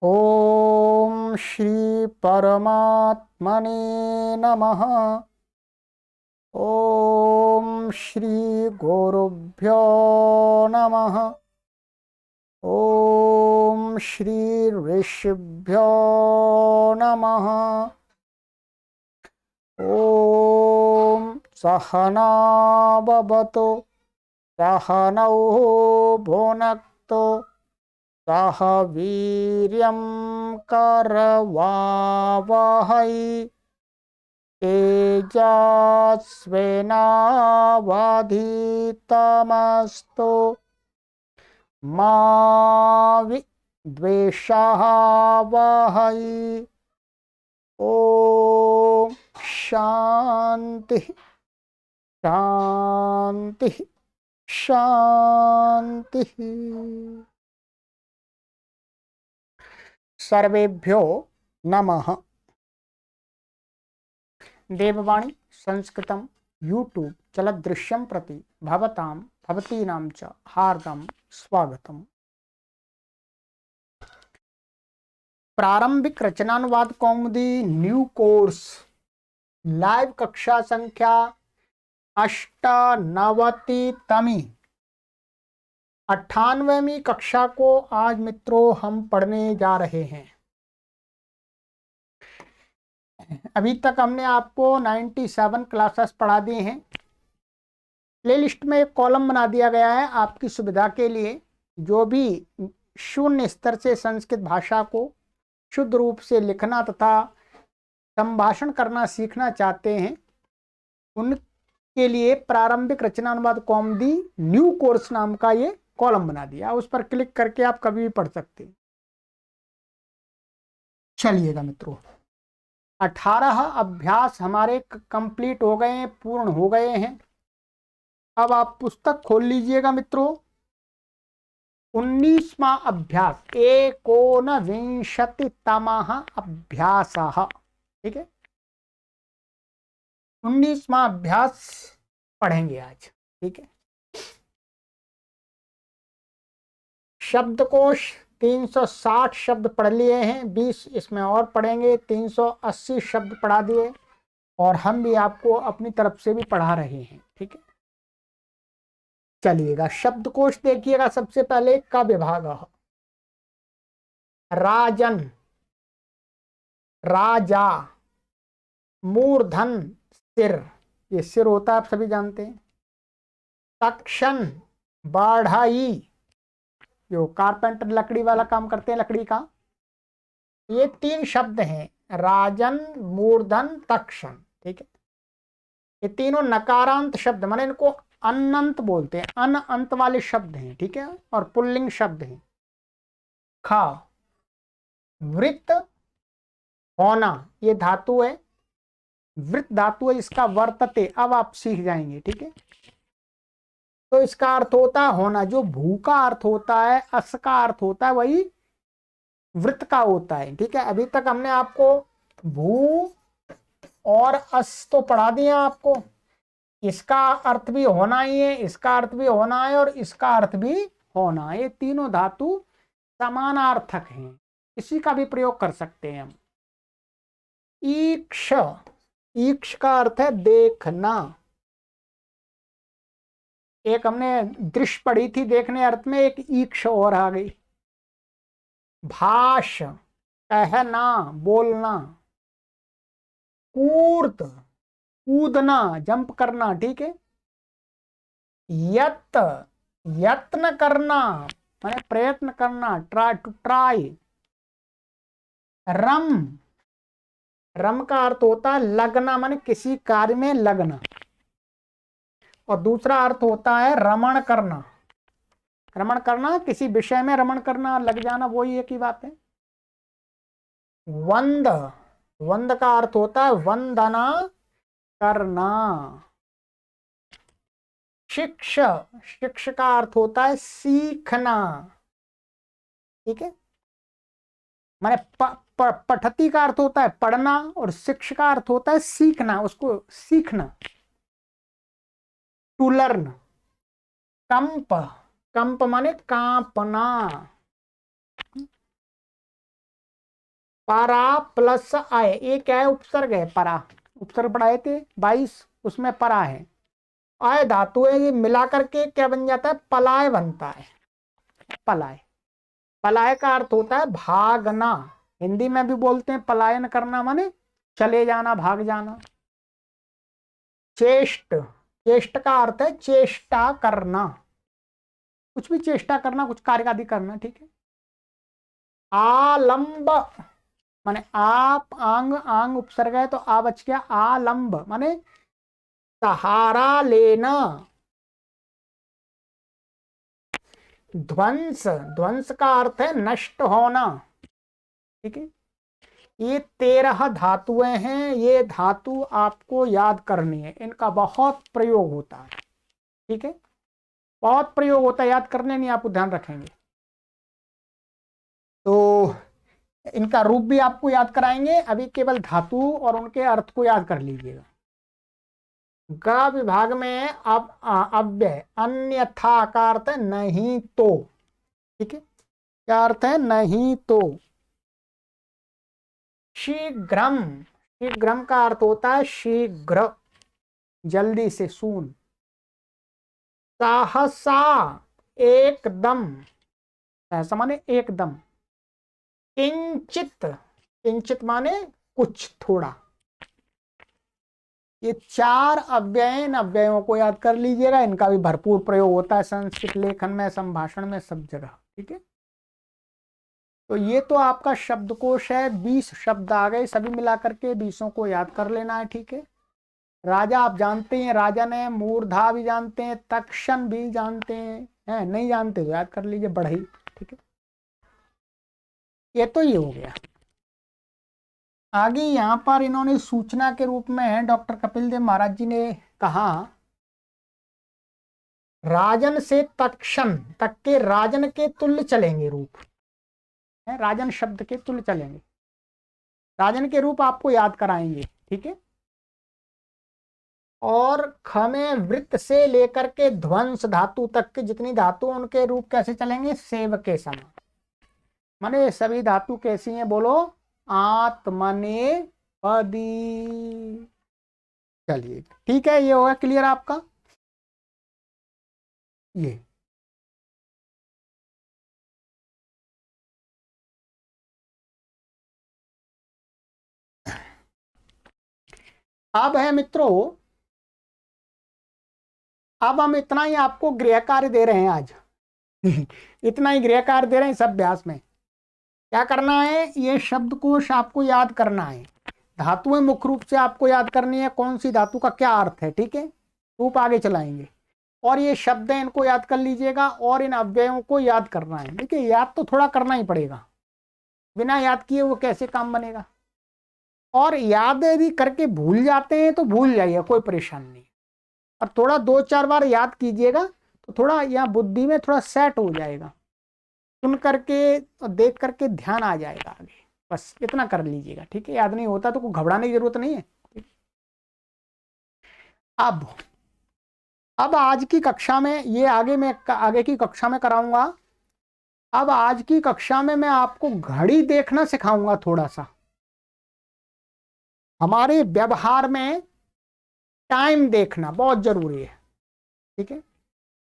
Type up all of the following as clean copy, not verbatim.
ओम श्री परमात्मने नमः। ओम श्री गुरुभ्यो नमः। ओम श्री ऋषिभ्यो नमः। ओम सहना भवतु सहनौ भुनक्तु सह वीर्यं करवावहै तेजस्विनावधीतमस्तु मा विद्विषावहै। ओम शांति शांति शांति। सर्वेभ्यो नमः। देववाणी संस्कृतं यूट्यूब चलदृश्यं प्रति भवतां भवतीनां च हार्दं स्वागतम्। प्रारंभिक रचनानुवाद कौमुदी न्यू कोर्स लाइव कक्षा संख्या 98वीं 98वीं कक्षा को आज मित्रों हम पढ़ने जा रहे हैं। अभी तक हमने आपको 97 क्लासेस पढ़ा दिए हैं। प्लेलिस्ट में एक कॉलम बना दिया गया है आपकी सुविधा के लिए। जो भी शून्य स्तर से संस्कृत भाषा को शुद्ध रूप से लिखना तथा संभाषण करना सीखना चाहते हैं, उनके लिए प्रारंभिक रचनानुवाद कौमुदी न्यू कोर्स नाम का ये कॉलम बना दिया। उस पर क्लिक करके आप कभी भी पढ़ सकते हैं। चलिएगा मित्रों, 18 अभ्यास हमारे कंप्लीट हो गए हैं, पूर्ण हो गए हैं। अब आप पुस्तक खोल लीजिएगा मित्रों। 19वां अभ्यास, 19विंशतितमः अभ्यासः। ठीक है, 19वां अभ्यास पढ़ेंगे आज। ठीक है, शब्दकोश 360 शब्द पढ़ लिए हैं, 20 इसमें और पढ़ेंगे। 380 शब्द पढ़ा दिए और हम भी आपको अपनी तरफ से भी पढ़ा रहे हैं। ठीक है, चलिएगा शब्दकोश देखिएगा। सबसे पहले का विभाग, राजन, राजा, मूर्धन सिर, ये सिर होता है आप सभी जानते हैं। तक्षण, बढ़ई, जो कारपेंटर लकड़ी वाला काम करते हैं लकड़ी का। ये 3 शब्द हैं, राजन, मूर्धन, तक्षण। ठीक है, ये तीनों नकारांत शब्द, माने इनको अनंत बोलते हैं, अन अंत वाले शब्द हैं। ठीक है, और पुल्लिंग शब्द हैं। खा, वृत्त होना, ये धातु है, वृत्त धातु है, इसका वर्तते अब आप सीख जाएंगे। ठीक है, तो इसका अर्थ होता है होना। जो भू का अर्थ होता है, अस का अर्थ होता है, वही वृत्त का होता है। ठीक है, अभी तक हमने आपको भू और अस तो पढ़ा दिया आपको। इसका अर्थ भी होना ही है, इसका अर्थ भी होना है और इसका अर्थ भी होना है। ये तीनों धातु समानार्थक हैं, इसी का भी प्रयोग कर सकते हैं हम। ईक्ष, ईक्ष का अर्थ है देखना। एक हमने दृश्य पढ़ी थी देखने अर्थ में, एक ईक्ष और आ गई। भाष, कहना, बोलना। कूर्त, कूदना, जंप करना। ठीक है, यत, यत्न करना, माने प्रयत्न करना, ट्राई टू ट्राई। रम, रम का अर्थ होता है लगना, माने किसी कार्य में लगना। और दूसरा अर्थ होता है रमण करना। रमण करना, किसी विषय में रमण करना, लग जाना, वही एक ही बात है। वंद, वंद का अर्थ होता है वंदना करना। शिक्ष, शिक्ष का अर्थ होता है सीखना। ठीक है, माने पठती का अर्थ होता है पढ़ना और शिक्ष का अर्थ होता है सीखना, उसको सीखना, टू लर्न। कंप, कंप माने कांपना। परा प्लस आय, ये क्या है? उपसर्ग है। परा उपसर्ग पढ़ाए थे 22, उसमें परा है। आय धातु है, ये मिला करके क्या बन जाता है? पलाय बनता है। पलाय, पलाय का अर्थ होता है भागना। हिंदी में भी बोलते हैं पलायन करना, माने चले जाना, भाग जाना। चेष्ट, चेष्ट का अर्थ है चेष्टा करना, कुछ भी चेष्टा करना, कुछ कार्य आदि करना, ठीक है। आलंब माने आप, आंग, आंग उपसर्ग है तो आ बच गया। आलंब माने सहारा लेना। ध्वंस, ध्वंस का अर्थ है नष्ट होना, ठीक है। ये 13 धातुएं हैं, ये धातु आपको याद करनी है, इनका बहुत प्रयोग होता है, ठीक है। बहुत प्रयोग होता है, याद करने नहीं, आपको ध्यान रखेंगे। तो इनका रूप भी आपको याद कराएंगे, अभी केवल धातु और उनके अर्थ को याद कर लीजिएगा। ग विभाग में अब अव्यय अन्यथा का अर्थ है नहीं तो, ठीक है। क्या अर्थ है? नहीं तो। शीघ्रम, शीघ्रम का अर्थ होता है शीघ्र, जल्दी से, सून। सहसा एकदम, सहसा माने एकदम। किंचित, किंचित माने कुछ, थोड़ा। ये 4 अव्यय, इन अव्ययों को याद कर लीजिएगा, इनका भी भरपूर प्रयोग होता है संस्कृत लेखन में, संभाषण में, सब जगह, ठीक है। तो ये तो आपका शब्दकोश है, 20 शब्द आ गए, सभी मिलाकर के 20 को याद कर लेना है, ठीक है। राजा आप जानते हैं, राजन है, मूर्धा भी जानते हैं, तक्षण भी जानते हैं, नहीं जानते तो याद कर लीजिए, बढ़ई, ठीक है। ये तो ये हो गया। आगे यहाँ पर इन्होंने सूचना के रूप में डॉक्टर कपिल देव महाराज जी ने कहा, राजन से तक्षण तक के राजन के तुल्य चलेंगे रूप है, राजन शब्द के तुल्य चलेंगे, राजन के रूप आपको याद कराएंगे, ठीक है। और ख में वृत्त से लेकर के ध्वंस धातु तक के जितनी धातु, उनके रूप कैसे चलेंगे? सेव के समान। माने सभी धातु कैसी हैं? बोलो, आत्मने पदी। चलिए ठीक है, ये होगा क्लियर आपका। ये अब है मित्रों, अब हम इतना ही आपको गृह कार्य दे रहे हैं आज इतना ही गृह कार्य दे रहे हैं सब अभ्यास में। क्या करना है? ये शब्दकोश आपको याद करना है, धातुएं मुख्य रूप से आपको याद करनी है, कौन सी धातु का क्या अर्थ है, ठीक है। रूप आगे चलाएंगे, और ये शब्द है, इनको याद कर लीजिएगा, और इन अव्ययों को याद करना है। देखिए याद तो थोड़ा करना ही पड़ेगा, बिना याद किए वो कैसे काम बनेगा। और याद यदि करके भूल जाते हैं तो भूल जाइए, कोई परेशानी नहीं। और थोड़ा 2-4 बार याद कीजिएगा तो थोड़ा यहाँ बुद्धि में थोड़ा सेट हो जाएगा, सुन करके और देख करके ध्यान आ जाएगा आगे। बस इतना कर लीजिएगा, ठीक है। याद नहीं होता तो कोई घबराने की जरूरत नहीं है। अब आज की कक्षा में, ये आगे मैं आगे की कक्षा में कराऊंगा। अब आज की कक्षा में मैं आपको घड़ी देखना सिखाऊंगा थोड़ा सा। हमारे व्यवहार में टाइम देखना बहुत जरूरी है, ठीक है।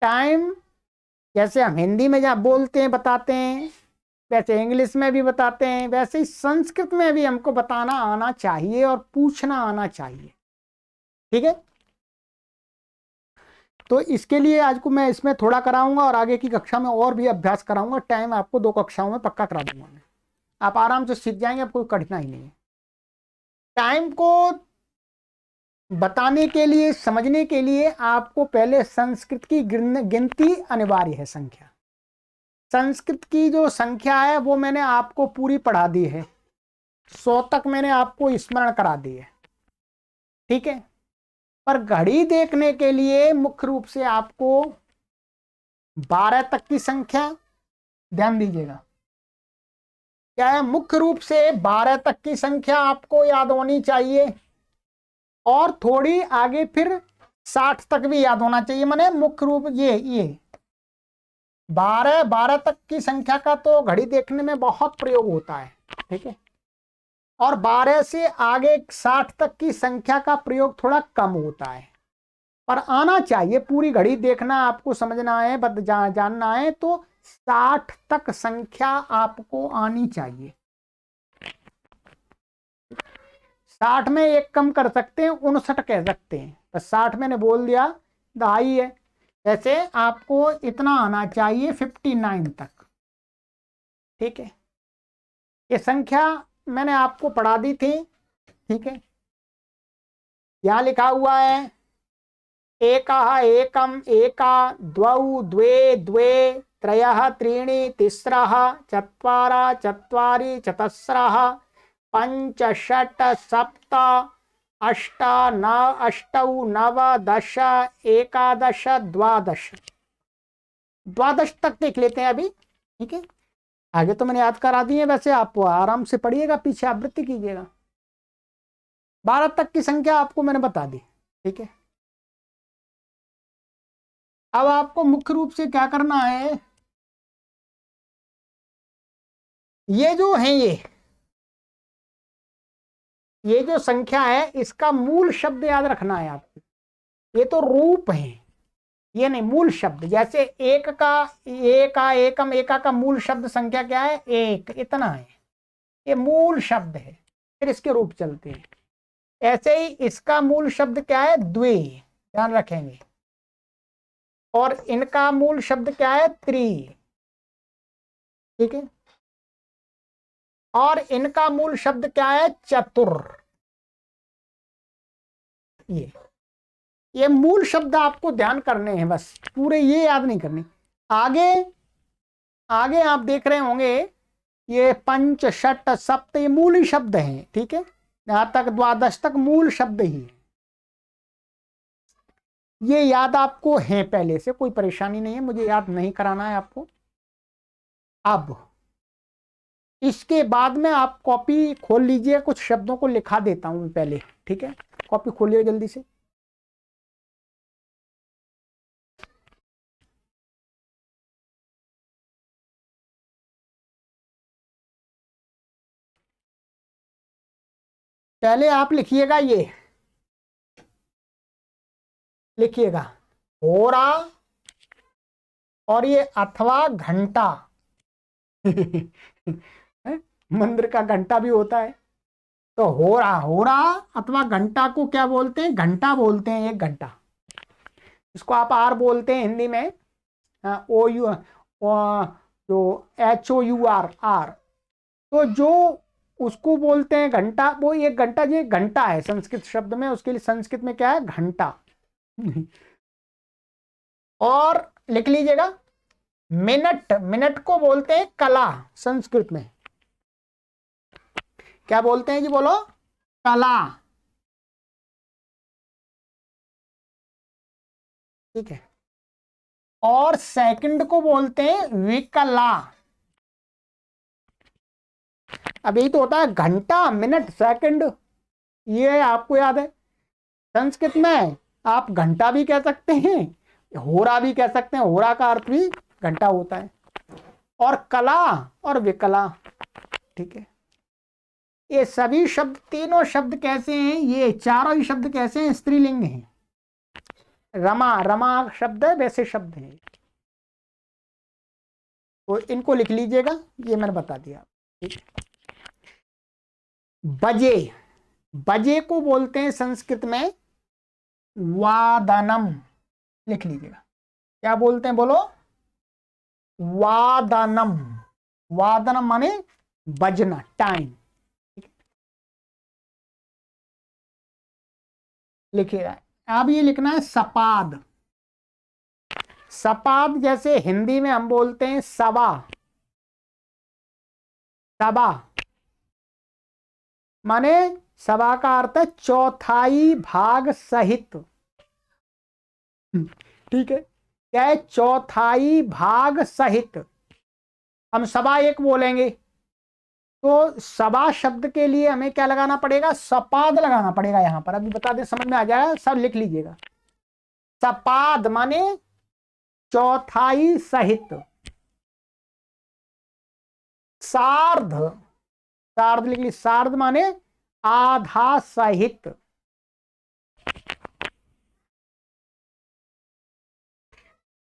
टाइम जैसे हम हिंदी में जहाँ बोलते हैं, बताते हैं, वैसे इंग्लिश में भी बताते हैं, वैसे ही संस्कृत में भी हमको बताना आना चाहिए और पूछना आना चाहिए, ठीक है। तो इसके लिए आज को मैं इसमें थोड़ा कराऊंगा, और आगे की कक्षा में और भी अभ्यास कराऊंगा। टाइम आपको 2 कक्षाओं में पक्का करा दूंगा मैं, आप आराम से सीख जाएंगे, अब कोई कठिनाई नहीं है। टाइम को बताने के लिए, समझने के लिए आपको पहले संस्कृत की गिनती अनिवार्य है, संख्या। संस्कृत की जो संख्या है वो मैंने आपको पूरी पढ़ा दी है, 100 तक मैंने आपको स्मरण करा दी है, ठीक है। पर घड़ी देखने के लिए मुख्य रूप से आपको 12 तक की संख्या, ध्यान दीजिएगा, क्या है? मुख्य रूप से 12 तक की संख्या आपको याद होनी चाहिए, और थोड़ी आगे फिर 60 तक भी याद होना चाहिए। माने मुख्य रूप ये 12 तक की संख्या का तो घड़ी देखने में बहुत प्रयोग होता है, ठीक है। और 12 से आगे 60 तक की संख्या का प्रयोग थोड़ा कम होता है, पर आना चाहिए। पूरी घड़ी देखना आपको, समझना है, जानना है तो 60 तक संख्या आपको आनी चाहिए। 60 में एक कम कर सकते हैं, 59 कह सकते हैं, बस 60 मैंने बोल दिया, दहाई है। ऐसे आपको इतना आना चाहिए 59 तक। ठीक है, ये संख्या मैंने आपको पढ़ा दी थी। ठीक है, यहां लिखा हुआ है एकः एकम एका द्वौ द्वे द्वे त्रयः त्रीणि तिस्रः चत्वारः चत्वारि चतस्रः पंच षट् सप्त अष्ट अष्टौ नव दश एकादश द्वादश। द्वादश तक देख लेते हैं अभी। ठीक है, आगे तो मैंने याद करा दी है, वैसे आप आराम से पढ़िएगा, पीछे आवृत्ति कीजिएगा। 12 तक की संख्या आपको मैंने बता दी। ठीक है, अब आपको मुख्य रूप से क्या करना है, ये जो है ये जो संख्या है इसका मूल शब्द याद रखना है आपको। ये तो रूप है, ये नहीं मूल शब्द। जैसे एक का एकम एका का मूल शब्द संख्या क्या है, एक, इतना है, ये मूल शब्द है। फिर इसके रूप चलते हैं। ऐसे ही इसका मूल शब्द क्या है, द्वे, ध्यान रखेंगे। और इनका मूल शब्द क्या है, त्रि। ठीक है, और इनका मूल शब्द क्या है, चतुर। ये मूल शब्द आपको ध्यान करने हैं, बस पूरे ये याद नहीं करने। आगे आगे आप देख रहे होंगे ये पंच षट सप्त, ये मूल ही शब्द हैं। ठीक है, यहां तक द्वादश तक मूल शब्द ही है। ये याद आपको है पहले से, कोई परेशानी नहीं है, मुझे याद नहीं कराना है आपको। अब इसके बाद में आप कॉपी खोल लीजिए, कुछ शब्दों को लिखा देता हूं मैं पहले। ठीक है, कॉपी खोलिए जल्दी से। पहले आप लिखिएगा, ये लिखिएगा होरा, और ये अथवा घंटा। मंदिर का घंटा भी होता है, तो होरा अथवा घंटा को क्या बोलते हैं, घंटा बोलते हैं। एक घंटा, इसको आप आर बोलते हैं हिंदी में, ओ यू, जो HOUR, आर। तो जो उसको बोलते हैं घंटा, वो एक घंटा, ये घंटा है संस्कृत शब्द में, उसके लिए संस्कृत में क्या है, घंटा। और लिख लीजिएगा मिनट, मिनट को बोलते हैं कला संस्कृत में। क्या बोलते हैं जी, बोलो, कला। ठीक है, और सेकंड को बोलते हैं विकला। अब यही तो होता है, घंटा, मिनट, सेकंड, ये आपको याद है। संस्कृत में आप घंटा भी कह सकते हैं, होरा भी कह सकते हैं, होरा का अर्थ भी घंटा होता है। और कला और विकला। ठीक है, ये सभी शब्द, तीनों शब्द कैसे हैं, ये चारों ही शब्द कैसे हैं, स्त्रीलिंग हैं। रमा, रमा शब्द है, वैसे शब्द हैं। तो इनको लिख लीजिएगा, ये मैंने बता दिया। ठीक, बजे, बजे को बोलते हैं संस्कृत में वादनम। लिख लीजिएगा, क्या बोलते हैं, बोलो, वादनम। वादनम माने बजना, टाइम। लिखिएगा। अब ये लिखना है सपाद। सपाद जैसे हिंदी में हम बोलते हैं सवा, सवा माने, सवा का अर्थ है चौथाई भाग सहित। ठीक है, क्या है, चौथाई भाग सहित। हम सवा एक बोलेंगे, तो सवा शब्द के लिए हमें क्या लगाना पड़ेगा, सपाद लगाना पड़ेगा। यहां पर अभी बता दें, समझ में आ जाएगा, सब लिख लीजिएगा। सपाद माने चौथाई सहित। सार्ध, सार्ध लिख ली, सार्ध माने आधा सहित।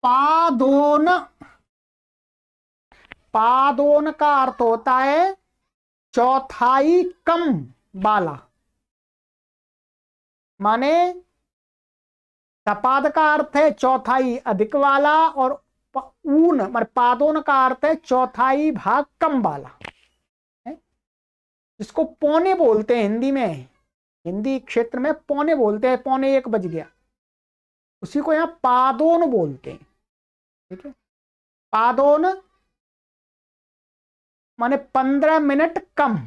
पादोन, पादोन का अर्थ होता है चौथाई कम वाला, माने सपाद का अर्थ है चौथाई अधिक वाला, और ऊन माने पादोन का अर्थ है चौथाई भाग कम वाला, जिसको पौने बोलते हैं हिंदी में, हिंदी क्षेत्र में पौने बोलते हैं, पौने 1 बज गया, उसी को यहां पादोन बोलते हैं। ठीक है, पादोन माने 15 मिनट कम,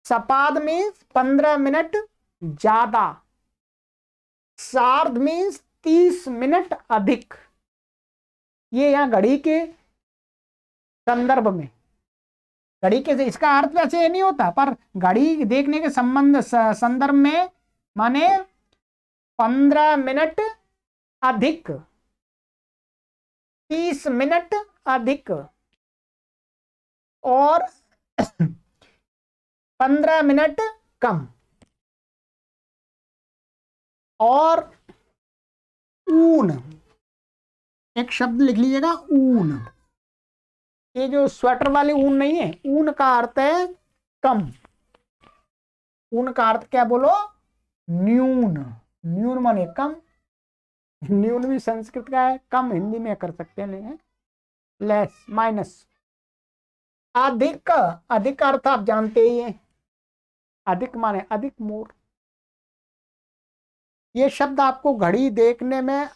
सपाद मीन्स 15 मिनट ज्यादा, सार्ध मीन्स 30 मिनट अधिक। ये यहां घड़ी के संदर्भ में, घड़ी के इसका अर्थ वैसे नहीं होता, पर घड़ी देखने के संदर्भ में माने 15 मिनट अधिक, 30 मिनट अधिक, और 15 मिनट कम। और ऊन, एक शब्द लिख लीजिएगा, ऊन। ये जो स्वेटर वाली ऊन नहीं है, ऊन का अर्थ है कम। ऊन का अर्थ क्या बोलो? न्यून। न्यून माने कम, न्यून भी संस्कृत का है, कम हिंदी में कर सकते हैं, लेस, माइनस। अधिक, अधिक अर्थ आप जानते ही हैं, अधिक माने अधिक, मोर। ये शब्द आपको घड़ी देखने में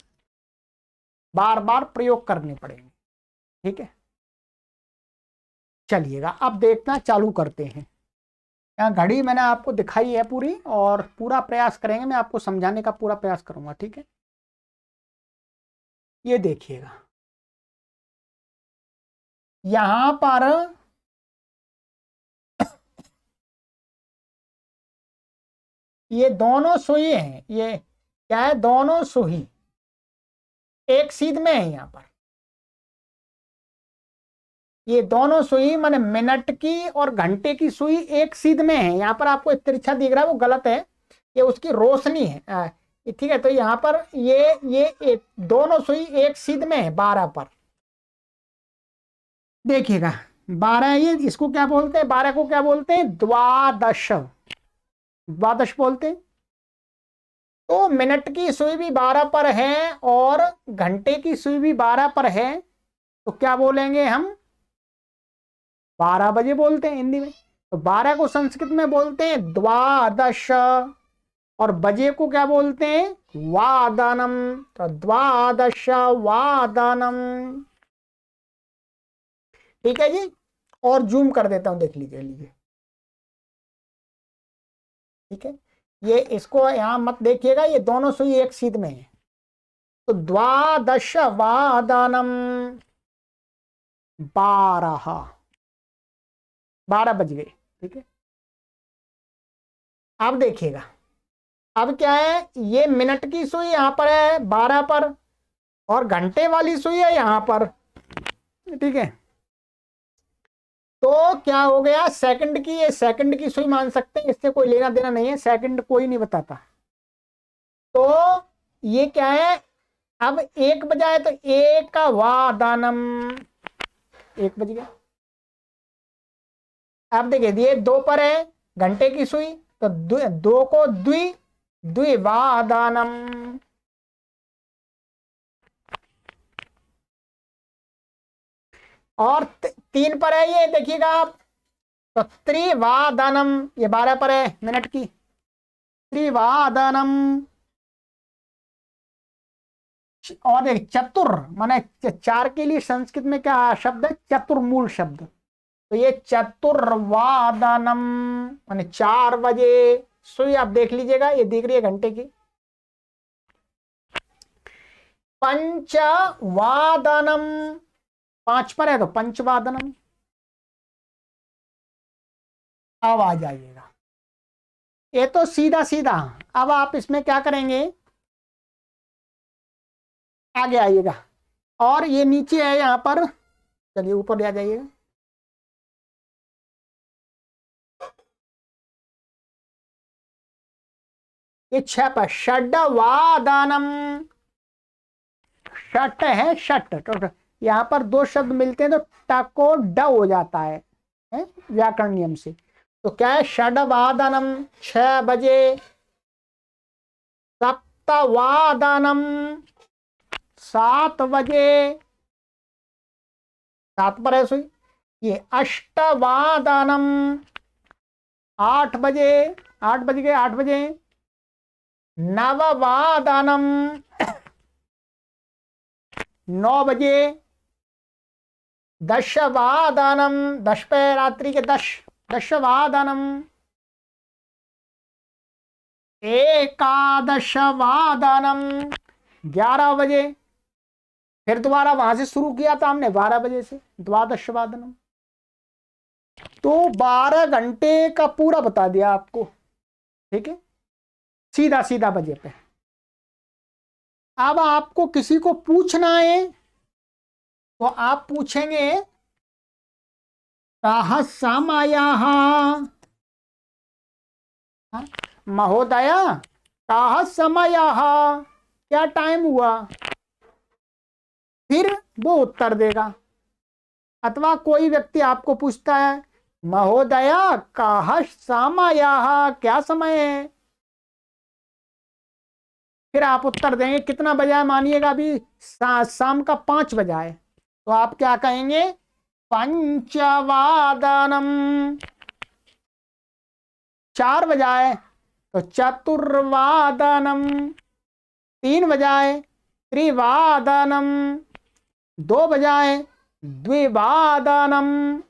बार बार प्रयोग करने पड़ेंगे। ठीक है, चलिएगा अब देखना चालू करते हैं। यहाँ घड़ी मैंने आपको दिखाई है पूरी, और पूरा प्रयास करेंगे, मैं आपको समझाने का पूरा प्रयास करूंगा। ठीक है, ये देखिएगा, यहां पर ये दोनों सुई हैं, ये क्या है? दोनों सुई एक सीध में है। यहां पर ये दोनों सुई माने मिनट की और घंटे की सुई एक सीध में है। यहां पर आपको तिरछा दिख रहा है, वो गलत है, ये उसकी रोशनी है। ठीक है, तो यहां पर ये दोनों सुई एक सीध में है 12 पर। देखिएगा 12, ये इसको क्या बोलते हैं? 12 को क्या बोलते हैं? द्वादश, द्वादश बोलते हैं। तो मिनट की सुई भी 12 पर है और घंटे की सुई भी 12 पर है, तो क्या बोलेंगे हम? 12 बजे बोलते हैं हिंदी में। तो 12 को संस्कृत में बोलते हैं द्वादश, और बजे को क्या बोलते हैं? वादनम। तो द्वादश वादनम। ठीक है जी, और जूम कर देता हूं, देख लीजिए। ठीक है, ये इसको यहां मत देखिएगा, ये दोनों सुई एक सीध में है। तो द्वादश वादनम, 12, 12 बज गए। ठीक है, अब देखिएगा, अब क्या है? ये मिनट की सुई यहां पर है 12 पर, और घंटे वाली सुई है यहां पर। ठीक है, तो क्या हो गया? सेकंड की, ये सेकंड की सुई मान सकते हैं, इससे कोई लेना देना नहीं है, सेकंड कोई नहीं बताता। तो ये क्या है? अब 1 बजा है, तो एक का वादानम, 1 बज गया। अब देखिए, ये 2 पर है घंटे की सुई, तो 2 को द्विवादानम। और 3 पर है, ये देखिएगा आप, तो त्रिवादनम, ये 12 पर है मिनट की, त्रिवादनम। और एक चतुर माने 4 के लिए संस्कृत में क्या शब्द है? चतुर्मूल शब्द। तो ये चतुर्वादनम माने 4 बजे सुई आप देख लीजिएगा, ये दिख रही है घंटे की। पंचवादनम, 5 पर है तो पंचवादनम। अब आ जाइएगा, ये तो सीधा सीधा। अब आप इसमें क्या करेंगे? आगे आइएगा, और ये नीचे है यहां पर, चलिए ऊपर ले आ जाइएगा। ये 6 पर षड्वादनम, षट है षट, तो यहां पर 2 शब्द मिलते हैं तो टको ड हो जाता है व्याकरण नियम से। तो क्या है, षड्वादनम 6 बजे, सप्तवादनम 7 बजे, 7 पर है सुई। ये अष्टवादनम 8 बजे, 8 बज गए, 8 बजे। नववादनम 9 बजे। दशवादनम, 10 पे रात्रि के 10, दशवादनम। एकादशवादनम 11 बजे। फिर दोबारा वहां से शुरू किया था हमने 12 बजे से, द्वादशवादनम। तो 12 घंटे का पूरा बता दिया आपको, ठीक है, सीधा सीधा बजे पे। अब आपको किसी को पूछना है तो आप पूछेंगे कः समयः महोदया, कः समयः, क्या टाइम हुआ, फिर वो उत्तर देगा। अथवा कोई व्यक्ति आपको पूछता है महोदया कः समयः, क्या समय है, फिर आप उत्तर देंगे कितना बजा है, मानिएगा अभी शाम का 5 बजा है, तो आप क्या कहेंगे, पंचवादनम। 4 बजाए तो चतुर्वादनम, 3 बजाए त्रिवादनम, 2 बजाए द्विवादनम,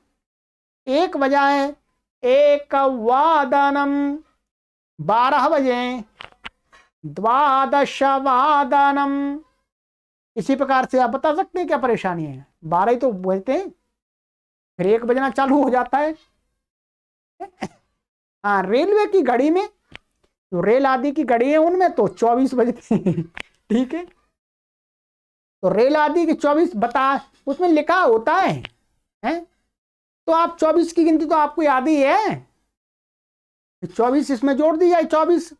1 बजाए एकवादनम, 12 बजे द्वादशवादनम। इसी प्रकार से आप बता सकते हैं क्या परेशानी है, 12 ही तो बोलते हैं, फिर 1 बजना चालू हो जाता है। हाँ, रेलवे की घड़ी में, जो रेल आदि की घड़ी है उनमें तो 24 बजते हैं। ठीक है, तो रेल आदि की 24 बता, उसमें लिखा होता है, तो आप 24 की गिनती तो आपको याद ही है, 24 इसमें जोड़ दी जाए 24।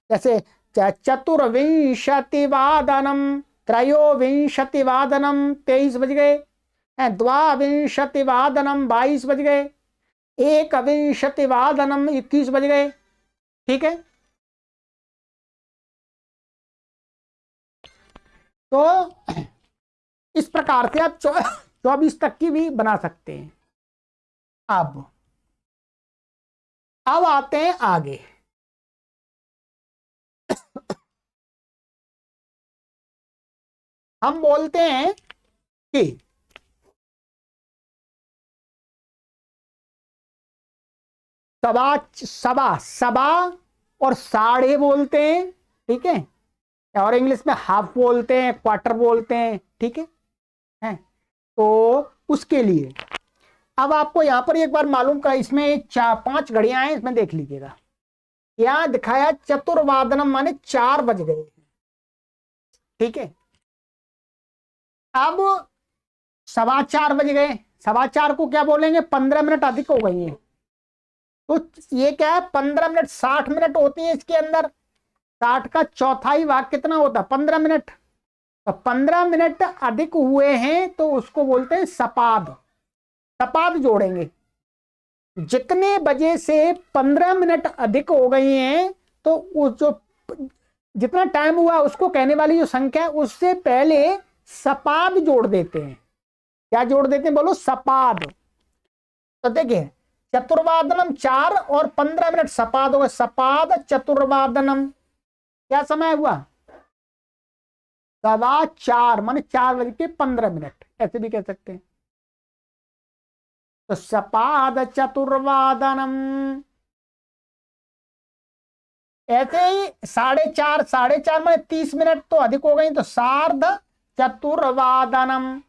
जैसे चतुर्विंशतिवादनम, त्रयोविंशतिवादनम 23 बज गए, द्वाविंशतिवादनम 22 बज गए, एकविंशतिवादनम 21 बज गए। ठीक है, तो इस प्रकार से आप 24 तक की भी बना सकते हैं। अब आते हैं आगे। हम बोलते हैं कि सबा सबा और साढ़े बोलते हैं, ठीक है, और इंग्लिश में हाफ बोलते हैं, क्वार्टर बोलते हैं, ठीक है। तो उसके लिए अब आपको यहां पर एक बार मालूम कर, इसमें 5 घड़ियां हैं, इसमें देख लीजिएगा। यहां दिखाया चतुर्वादनम माने 4 बज गए, ठीक है। अब 4:15 बज गए, 4:15 को क्या बोलेंगे, 15 मिनट अधिक हो गई है, तो ये क्या है, 15 मिनट 60 मिनट होती है इसके अंदर, 60 का चौथाई भाग कितना होता है, 15 मिनट, तो 15 मिनट अधिक हुए हैं तो उसको बोलते हैं सपाद। सपाद जोड़ेंगे, जितने बजे से 15 मिनट अधिक हो गई हैं तो उस जो जितना टाइम हुआ उसको कहने वाली जो संख्या है उससे पहले सपाद जोड़ देते हैं। क्या जोड़ देते हैं, बोलो, सपाद। तो देखिए चतुर्वादनम 4 और 15 मिनट सपाद होगा, सपाद चतुर्वादनम, क्या समय हुआ, 4:15 माने 4:15, ऐसे भी कह सकते हैं। तो सपाद चतुर्वादनम, ऐसे ही 4:30 माने 30 मिनट तो अधिक हो गई, तो सार्ध चतुर्वादनम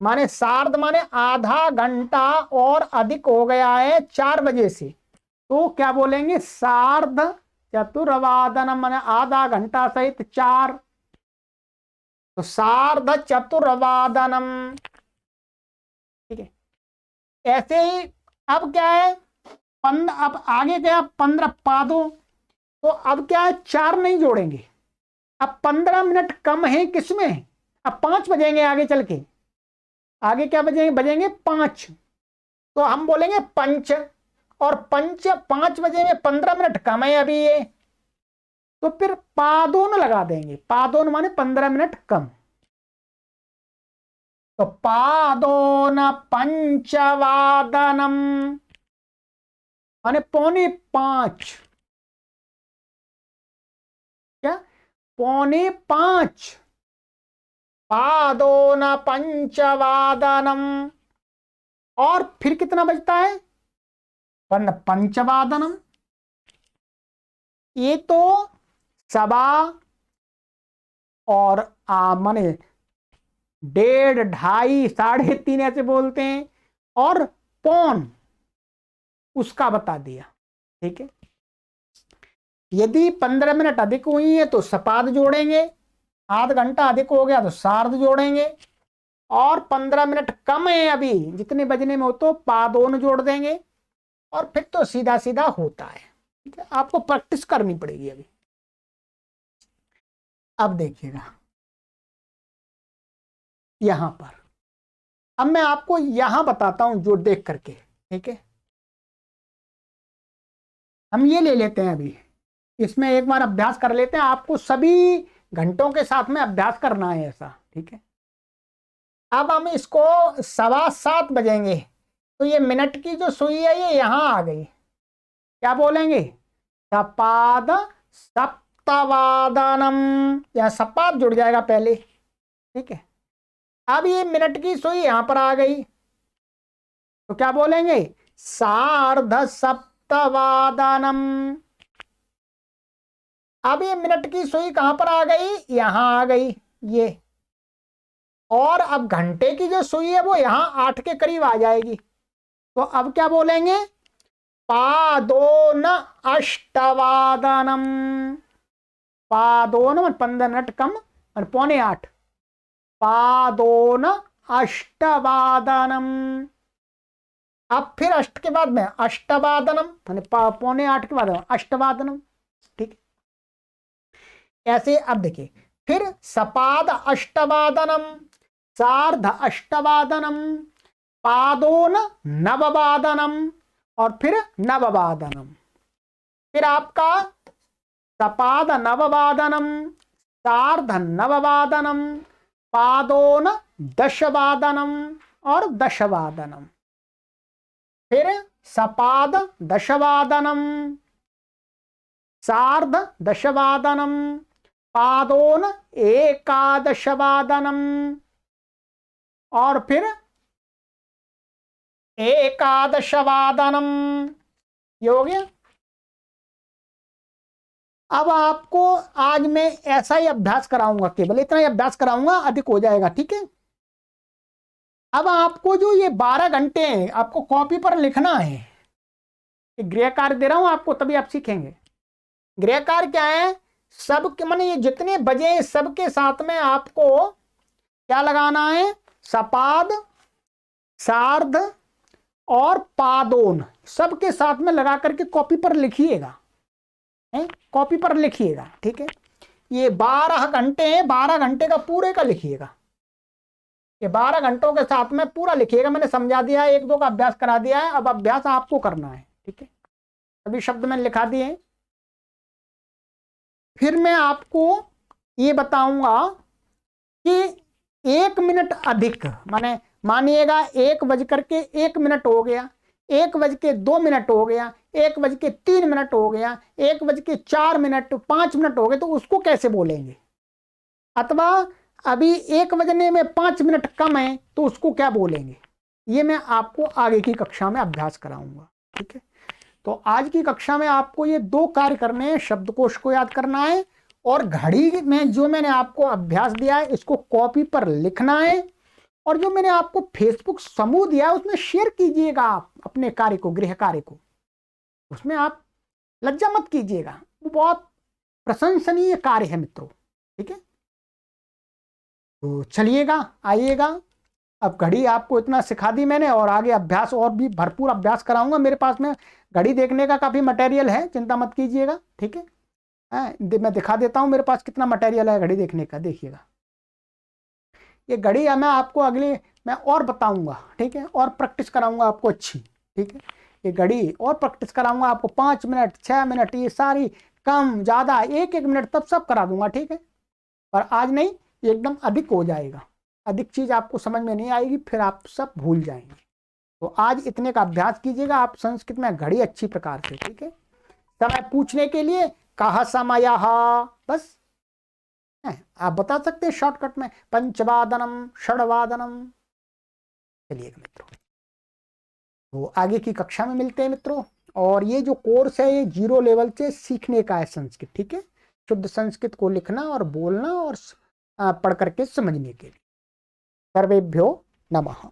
माने सार्ध माने आधा घंटा और अधिक हो गया है 4 बजे से, तो क्या बोलेंगे, सार्ध चतुर्वादनम माने आधा घंटा सहित 4, तो सार्ध चतुर्वादनम। ठीक है, ऐसे ही अब क्या है, अब आगे क्या, 15 पादों, तो अब क्या है, 4 नहीं जोड़ेंगे, अब 15 मिनट कम है किसमें, अब 5 बजेंगे आगे चल के, आगे क्या बजेंगे, बजेंगे 5, तो हम बोलेंगे पंच, और पंच 5 बजे में 15 मिनट कम है अभी ये, तो फिर पादोन लगा देंगे, पादोन माने 15 मिनट कम, तो पादोन पंचवादनम माने 4:45, क्या 4:45, पादोन पंचवादनम, और फिर कितना बजता है, पंचवादनम, ये तो सबा और माने 1:30, 2:30, 3:30 ऐसे बोलते हैं, और पौन उसका बता दिया, ठीक है। यदि 15 मिनट अधिक हुई है तो सपाद जोड़ेंगे, आध घंटा अधिक हो गया तो सार्ध जोड़ेंगे, और 15 मिनट कम है अभी जितने बजने में हो तो पादोन जोड़ देंगे, और फिर तो सीधा सीधा होता है, ठीक है। आपको प्रैक्टिस करनी पड़ेगी अभी। अब देखिएगा यहां पर, अब मैं आपको यहां बताता हूं जो देख करके, ठीक है। हम ये ले लेते हैं अभी, इसमें एक बार अभ्यास कर लेते हैं, आपको सभी घंटों के साथ में अभ्यास करना है ऐसा, ठीक है। अब हम इसको 7:15 बजेंगे, तो ये मिनट की जो सुई है ये यहां आ गई, क्या बोलेंगे, सपाद सप्तवादनम, या सपाद जुड़ जाएगा पहले, ठीक है। अब ये मिनट की सुई यहां पर आ गई, तो क्या बोलेंगे, सार्ध सप्तवादनम। अब ये मिनट की सुई कहां पर आ गई, यहां आ गई ये, और अब घंटे की जो सुई है वो यहां 8 के करीब आ जाएगी, तो अब क्या बोलेंगे, पादोन अष्टवादनम, पादोन 15 मिनट कम और 7:45, पादोन अष्टवादनम। अब फिर अष्ट के बाद में अष्टवादनम, माने 7:45 के बाद अष्टवादनम, ठीक। ऐसे अब देखिए, फिर सपाद अष्टवादनम, सार्ध अष्टवादनम, पादोन नववादनम, और फिर नववादनम, फिर आपका सपाद नववादनम, सार्ध नववादनम, पादोन दशवादनम, और दशवादनम, फिर सपाद दशवादनम, सार्ध दशवादनम, पादोन एकादशवादनम, और फिर एकादशवादनम, ये हो गया। अब आपको आज मैं ऐसा ही अभ्यास कराऊंगा, केवल इतना ही अभ्यास कराऊंगा, अधिक हो जाएगा, ठीक है। अब आपको जो ये 12 घंटे हैं आपको कॉपी पर लिखना है, गृह कार्य दे रहा हूं आपको, तभी आप सीखेंगे। गृह कार्य क्या है, सबके माने ये जितने बजे सबके साथ में आपको क्या लगाना है, सपाद, सार्ध और पादोन सबके साथ में लगा करके कॉपी पर लिखिएगा, कॉपी पर लिखिएगा, ठीक है। ये 12 घंटे हैं, 12 घंटे का पूरे का लिखिएगा, ये 12 घंटों के साथ में पूरा लिखिएगा। मैंने समझा दिया है, 1-2 का अभ्यास करा दिया है, अब अभ्यास आपको करना है, ठीक है। सभी शब्द मैंने लिखा दिए हैं। फिर मैं आपको ये बताऊंगा कि 1 मिनट अधिक, माने मानिएगा 1:01 हो गया, 1:02 हो गया, 1:03 हो गया, 1:04, 5 मिनट हो गए, तो उसको कैसे बोलेंगे, अथवा अभी 1 बजने में 5 मिनट कम है तो उसको क्या बोलेंगे, ये मैं आपको आगे की कक्षा में अभ्यास कराऊंगा, ठीक है। तो आज की कक्षा में आपको ये 2 कार्य करने हैं, शब्दकोश को याद करना है, और घड़ी में जो मैंने आपको अभ्यास दिया है इसको कॉपी पर लिखना है, और जो मैंने आपको फेसबुक समूह दिया है उसमें शेयर कीजिएगा आप अपने कार्य को, गृह कार्य को, उसमें आप लज्जा मत कीजिएगा, वो बहुत प्रशंसनीय कार्य है मित्रों, ठीक है। तो चलिएगा, आइएगा, अब घड़ी आपको इतना सिखा दी मैंने, और आगे अभ्यास और भी भरपूर अभ्यास कराऊंगा। मेरे पास में घड़ी देखने का काफी मटेरियल है, चिंता मत कीजिएगा, ठीक है। मैं दिखा देता हूँ मेरे पास कितना मटेरियल है घड़ी देखने का। देखिएगा ये घड़ी है, मैं आपको अगले मैं और बताऊंगा, ठीक है, और प्रैक्टिस कराऊंगा आपको अच्छी, ठीक है। ये घड़ी और प्रैक्टिस कराऊंगा आपको 5 मिनट 6 मिनट, ये सारी कम ज़्यादा 1-1 मिनट तब सब करा दूंगा, ठीक है। पर आज नहीं, ये एकदम अधिक हो जाएगा, अधिक चीज़ आपको समझ में नहीं आएगी, फिर आप सब भूल जाएंगे। तो आज इतने का अभ्यास कीजिएगा आप संस्कृत में घड़ी अच्छी प्रकार से, ठीक है। समय पूछने के लिए कहा समय, बस आप बता सकते हैं शॉर्टकट में पंचवादनम षडवादनम। चलिए मित्रों, तो आगे की कक्षा में मिलते हैं मित्रों। और ये जो कोर्स है ये 0 लेवल से सीखने का है संस्कृत, ठीक है। शुद्ध संस्कृत को लिखना और बोलना और पढ़ करके समझने के लिए। सर्वेभ्यो नमः।